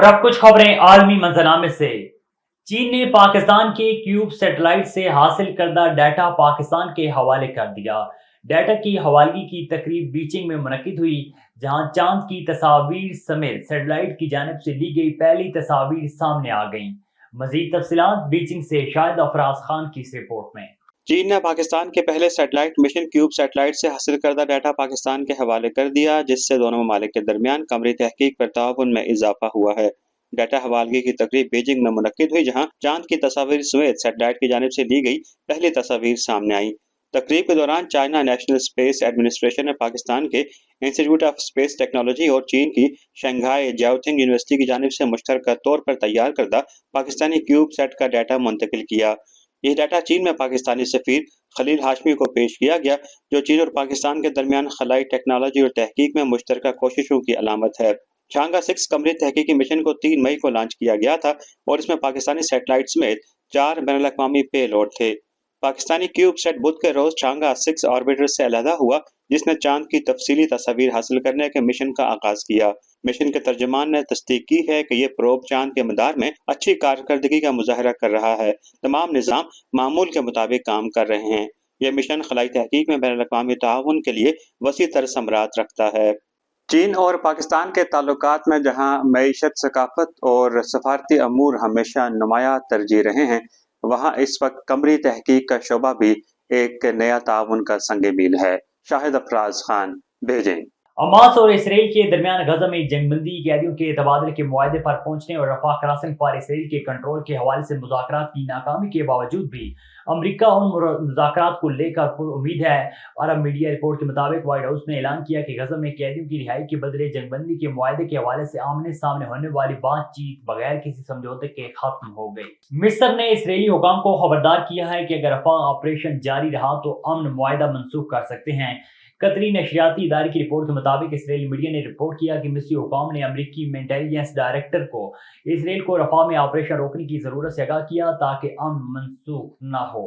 اور اب کچھ خبریں عالمی منظرنامے سے۔ چین نے پاکستان کے کیوب سیٹلائٹ سے حاصل کردہ ڈیٹا پاکستان کے حوالے کر دیا۔ ڈیٹا کی حوالگی کی تقریب بیجنگ میں منعقد ہوئی، جہاں چاند کی تصاویر سمیت سیٹلائٹ کی جانب سے لی گئی پہلی تصاویر سامنے آ گئیں۔ مزید تفصیلات بیجنگ سے شاہد افراز خان کی اس رپورٹ میں۔ چین نے پاکستان کے پہلے سیٹلائٹ مشن کیوب سیٹلائٹ سے حاصل کردہ ڈیٹا پاکستان کے حوالے کر دیا، جس سے دونوں ممالک کے درمیان قمری تحقیق پر تعاون میں اضافہ ہوا ہے۔ ڈیٹا حوالگی کی تقریب بیجنگ میں منعقد ہوئی، جہاں چاند کی تصاویر سمیت سیٹلائٹ کی جانب سے لی گئی پہلی تصاویر سامنے آئیں۔ تقریب کے دوران چائنا نیشنل اسپیس ایڈمنسٹریشن نے پاکستان کے انسٹی ٹیوٹ آف اسپیس ٹیکنالوجی اور چین کی شنگھائی جیوتھنگ یونیورسٹی کی جانب سے مشترکہ طور پر تیار کردہ پاکستانی کیوب سیٹ کا ڈیٹا منتقل کیا۔ یہ ڈیٹا چین میں پاکستانی سفیر خلیل ہاشمی کو پیش کیا گیا، جو چین اور پاکستان کے درمیان خلائی ٹیکنالوجی اور تحقیق میں مشترکہ کوششوں کی علامت ہے۔ چانگا 6 قمری تحقیقی مشن کو 3 مئی کو لانچ کیا گیا تھا اور اس میں پاکستانی سیٹلائٹ سمیت 4 بین الاقوامی پے لوڈ تھے۔ پاکستانی کیوب سیٹ بدھ کے روز چانگا 6 آربیٹر سے علیحدہ ہوا، جس نے چاند کی تفصیلی تصاویر حاصل کرنے کے مشن کا آغاز کیا۔ مشن کے ترجمان نے تصدیق کی ہے کہ یہ پروب چاند کے مدار میں اچھی کارکردگی کا مظاہرہ کر رہا ہے۔ تمام نظام معمول کے مطابق کام کر رہے ہیں۔ یہ مشن خلائی تحقیق میں بین الاقوامی تعاون کے لیے وسیع تر ثمرات رکھتا ہے۔ چین اور پاکستان کے تعلقات میں جہاں معیشت، ثقافت اور سفارتی امور ہمیشہ نمایاں ترجیح رہے ہیں، وہاں اس وقت قمری تحقیق کا شعبہ بھی ایک نیا تعاون کا سنگ میل ہے۔ شاہد افراز خان، بیجنگ۔ حماس اور اسرائیل کے درمیان غزہ میں جنگ بندی، قیدیوں کے تبادلے کے معاہدے پر پہنچنے اور رفح کراسنگ پر اسرائیل کے کنٹرول کے حوالے سے مذاکرات کی ناکامی کے باوجود بھی امریکہ ان مذاکرات کو لے کر پر امید ہے۔ عرب میڈیا رپورٹ کے مطابق وائٹ ہاؤس نے اعلان کیا کہ غزہ میں قیدیوں کی رہائی کے بدلے جنگ بندی کے معاہدے کے حوالے سے آمنے سامنے ہونے والی بات چیت بغیر کسی سمجھوتے کے ختم ہو گئی۔ مصر نے اسرائیلی حکام کو خبردار کیا ہے کہ اگر رفح آپریشن جاری رہا تو امن معاہدہ منسوخ کر سکتے ہیں۔ قطری نشریاتی ادارے کی رپورٹ کے مطابق اسرائیلی میڈیا نے رپورٹ کیا کہ مصری حکام نے امریکی انٹیلیجنس ڈائریکٹر کو اسرائیل کو رفح میں آپریشن روکنے کی ضرورت سے آگاہ کیا تاکہ امن منسوخ نہ ہو۔